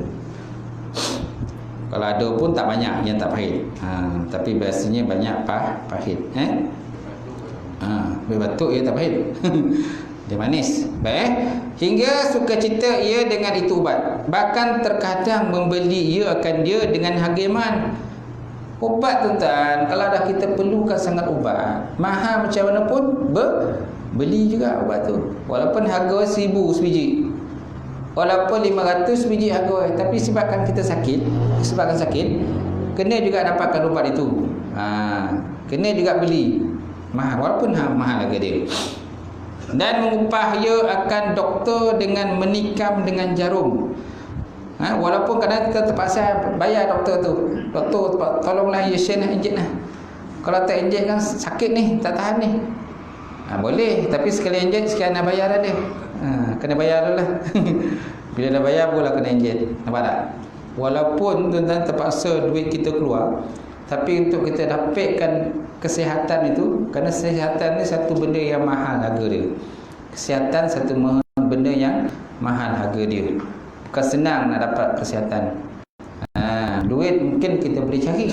Kalau ada pun tak banyak yang tak pahit. Tapi biasanya banyak pahit. Berbatuk ia tak pahit. Dia manis. Baik. Hingga sukacita ia dengan itu ubat. Bahkan terkadang membeli ia akan dia dengan harga man. Ubat tuan-tuan, kalau dah kita perlukan sangat ubat, mahal macam mana pun beli juga ubat tu. Walaupun harga 1000 sebiji, walaupun 500 biji harga, tapi sebabkan kita sakit, kena juga dapatkan ubat itu. Kena juga beli mahal, walaupun mahal harga dia. Dan mengupah ia akan doktor dengan menikam dengan jarum. Walaupun kadang kita terpaksa bayar doktor tu. Doktor tolonglah ya Syekh nak injek lah. Kalau tak injek kan sakit ni, tak tahan ni. Boleh, tapi sekali injek sekian nak bayar ada. Kena bayar dulu lah. Bila dah bayar pula kena injek. Nampak tak? Walaupun tuan-tuan terpaksa duit kita keluar, tapi untuk kita dapatkan kesihatan itu, kerana kesihatan ni satu benda yang mahal harga dia. Kesihatan satu benda yang mahal harga dia. Bukan senang nak dapat kesihatan. Duit mungkin kita boleh cari,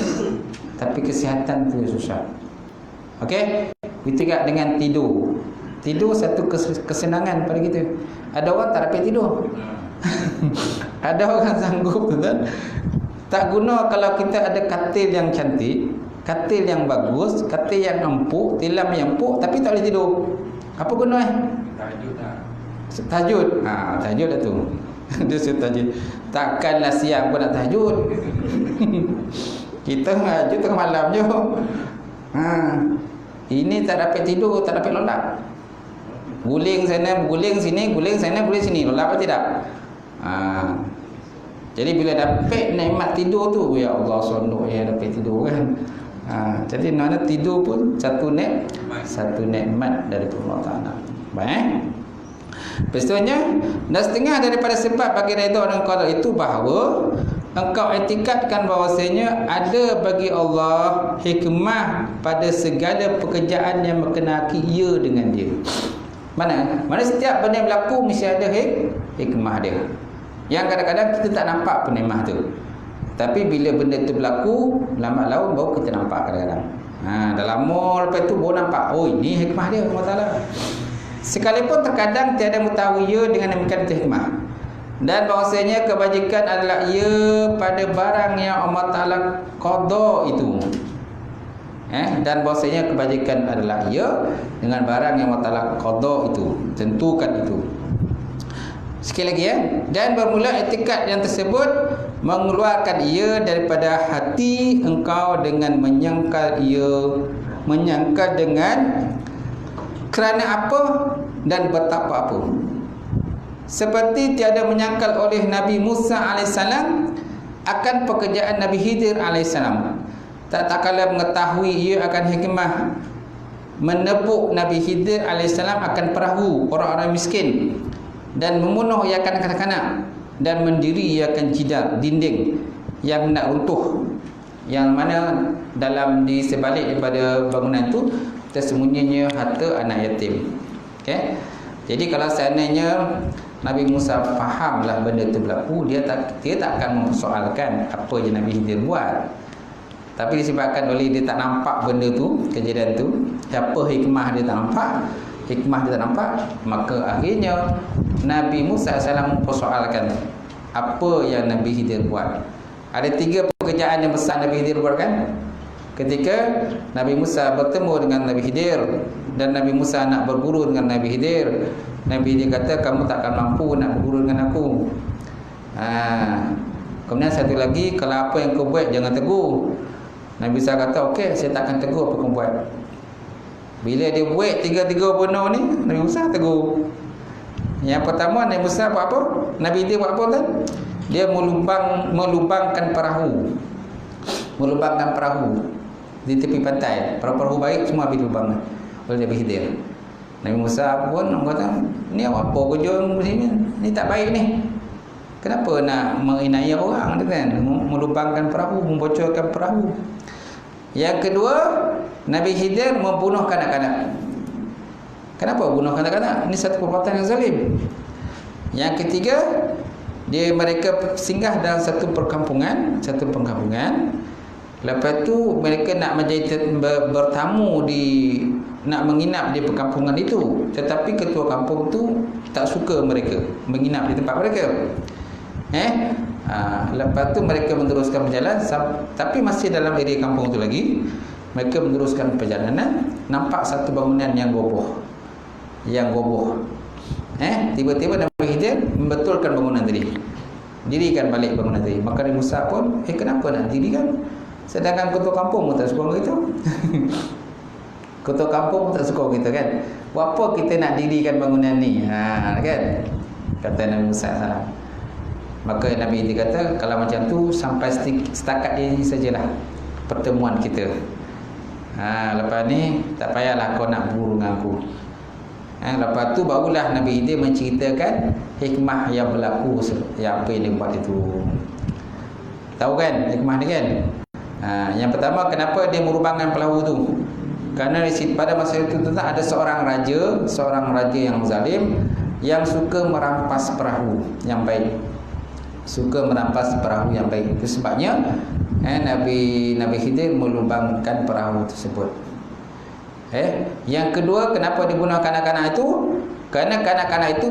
tapi kesihatan tu susah. Okey? Kita dengan tidur. Tidur satu kesenangan pada kita. Ada orang tak dapat tidur. Ada orang sanggup tuan. Tak guna kalau kita ada katil yang cantik, katil yang bagus, katil yang empuk, tilam yang empuk, tapi tak boleh tidur. Apa guna Tahajud lah. Tahajud. Tahajud dah tu. Dia suruh tahajud. Takkanlah siang pun nak tahajud. Kita tahajud tengah malam je. Ini tak dapat tidur, tak dapat lolap. Guling sana, guling sini, guling sana, guling sini. Lolap apa tidak? Jadi bila dapat nikmat tidur tu, ya Allah, sonok ya dapat tidur kan. Jadi mana tidur pun satu nikmat dari Allah Taala. Baik. Lepastunya, dan setengah daripada sebab bagi redha dan qada itu bahawa engkau etikadkan bahawasanya ada bagi Allah hikmah pada segala pekerjaan yang berkenaan ia dengan dia. Mana setiap benda yang berlaku mesti ada hikmah dia. Yang kadang-kadang kita tak nampak pun hikmah tu. Tapi bila benda tu berlaku, lambat laun baru kita nampak kadang-kadang. Dah lama lepas tu baru nampak, oh ini hikmah dia Allah Taala. Sekalipun terkadang tiada mengetahui ia dengan demikian hikmah. Dan bahawasanya kebajikan adalah ia pada barang yang Allah Ta'ala qada itu. Dan bahawasanya kebajikan adalah ia dengan barang yang Allah Ta'ala qada itu, tentukan itu. Sekali lagi dan bermula etikad yang tersebut mengeluarkan ia daripada hati engkau dengan menyangkal dengan kerana apa dan betapa apa. Seperti tiada menyangkal oleh Nabi Musa AS akan pekerjaan Nabi Khidir AS. Tak kala mengetahui ia akan hikmah menepuk Nabi Khidir AS akan perahu orang-orang miskin dan membunuh ia akan kanak-kanak dan mendiri ia akan dinding yang nak runtuh, yang mana dalam di sebalik daripada bangunan itu tersembunyinya harta anak yatim. Okey. Jadi kalau seandainya Nabi Musa fahamlah benda itu berlaku, dia tak akan mempersoalkan apa yang Nabi Khidir buat. Tapi disebabkan oleh dia tak nampak benda tu, kejadian tu, apa hikmah dia tak nampak, maka akhirnya Nabi Musa AS mempersoalkan apa yang Nabi Khidir buat. Ada 3 pekerjaan yang besar Nabi Khidir buat kan? Ketika Nabi Musa bertemu dengan Nabi Khidir dan Nabi Musa nak berguru dengan Nabi Khidir, Nabi Khidir kata kamu takkan mampu nak berguru dengan aku. Kemudian satu lagi, kalau apa yang kau buat jangan tegur. Nabi Musa kata okey, saya takkan tegur apa kau buat. Bila dia buat 3 benda ni, Nabi Musa tegur. Yang pertama Nabi Musa buat apa? Nabi dia buat apa kan? Dia melubangkan perahu. Melubangkan perahu di tepi pantai. Perahu baik semua habis lubang oleh Nabi Khidir. Nabi Musa pun kata, ni apa kerja sini? Ni tak baik ni. Kenapa nak menginaya orang kan? Melubangkan perahu, membocorkan perahu. Yang kedua, Nabi Khidir membunuh kanak-kanak. Kenapa bunuh kanak-kanak? Ini satu perbuatan yang zalim. Yang ketiga, mereka singgah dalam satu perkampungan. Lepas tu mereka nak bertamu nak menginap di perkampungan itu. Tetapi ketua kampung tu tak suka mereka menginap di tempat mereka. Lepas tu mereka meneruskan perjalanan, tapi masih dalam area kampung tu lagi. Mereka meneruskan perjalanan, nampak satu bangunan yang goboh. Tiba-tiba Nabi Khidir membetulkan bangunan tadi. Dirikan balik bangunan tadi. Maka Nabi Musa pun, kenapa nak dirikan? Sedangkan ketua kampung pun tak suka begitu. Ketua kampung pun tak suka begitu kan. Buat apa kita nak dirikan bangunan ni? Kan? Kata Nabi Musa salam. Maka Nabi dia kata, kalau macam tu sampai setakat ini sajalah pertemuan kita. Lepas ni tak payahlah kau nak berburu dengan aku. Lepas tu barulah Nabi Khidir menceritakan hikmah yang berlaku, yang apa yang dia buat itu. Tahu kan hikmah ni kan? Yang pertama, kenapa dia merubahkan perahu tu? Kerana pada masa itu ada seorang raja yang zalim, yang suka merampas perahu yang baik. Itu sebabnya Nabi Khidir melubangkan perahu tersebut. Yang kedua, kenapa dibunuh kanak-kanak itu? Kerana kanak-kanak itu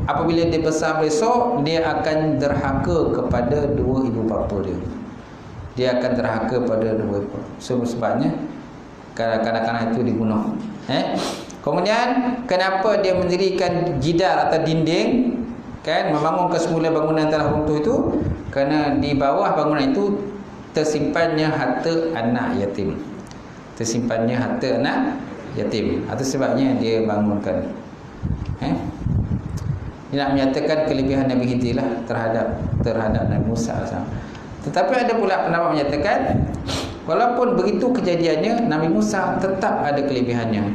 apabila dia besar besok, dia akan derhaka kepada dua ibu bapa dia. Dia akan derhaka pada dua ibu. Sebabnya kanak-kanak itu dibunuh. Kemudian kenapa dia mendirikan jidar atau dinding, kan, membangun kesemula bangunan tanah runtuh itu? Kerana di bawah bangunan itu tersimpannya harta anak yatim. Itu sebabnya dia bangunkan. Dia nak menyatakan kelebihan Nabi Khidir lah terhadap Nabi Musa. Tetapi ada pula pendapat menyatakan, walaupun begitu kejadiannya, Nabi Musa tetap ada kelebihannya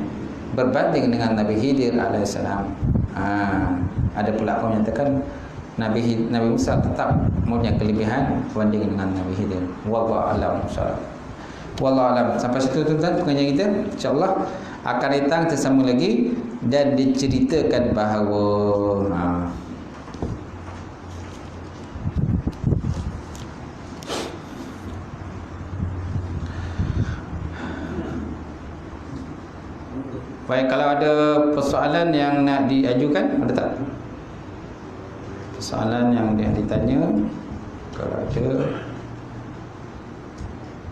berbanding dengan Nabi Khidir alaihissalam. Ada pula yang menyatakan Nabi Musa tetap punya kelebihan berbanding dengan Nabi Khidir. Wallahu a'lam. Wallahu alam. Sampai situ tuan-tuan pengajian kita. InsyaAllah akan datang tersambung lagi dan diceritakan bahawa baik, kalau ada persoalan yang nak diajukan, ada tak? Persoalan yang dia ditanya, kalau ada.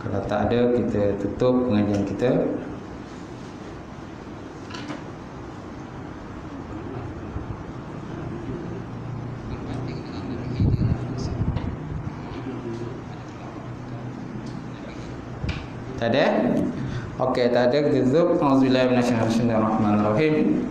Kalau tak ada, kita tutup pengajian kita. Tak ada? Okey, tak ada, kita tutup. Auzubillahi minasyaitonirrahmanirrahim.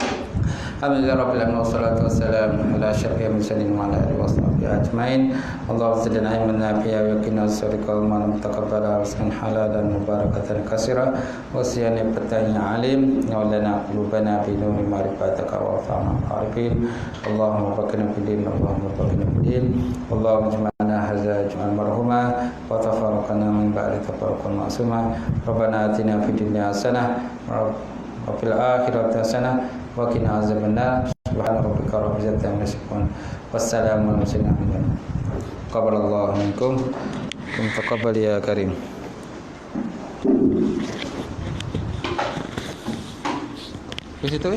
Alhamdulillahirabbil alamin wassalatu wassalamu ala asyrafil mursalin wa ala alihi washabbihi ajmain. Allahumma zidna ilman nafi'a wa qina as-sariqa wa man taqabbala rizqan halalan mubarakatan katsira wa siyana fatani alim wa lana qulubana bi nuri ma'rifatika wa fahma arifin. Allahumma baqqina fid din, Allahumma baqqina fid din. Allahumma jama'na hadza jam'an marhuma wa tafarraqna min ba'di tafarruqan ma'suma. Rabbana atina fid dunya hasanah wa fil akhirati hasanah wa qina azabannar. Subhana rabbika rabbil izzati amma yasifun. Wassalamu ala mursalin. Qabbalallahu minkum wa taqabbal ya karim. Di situ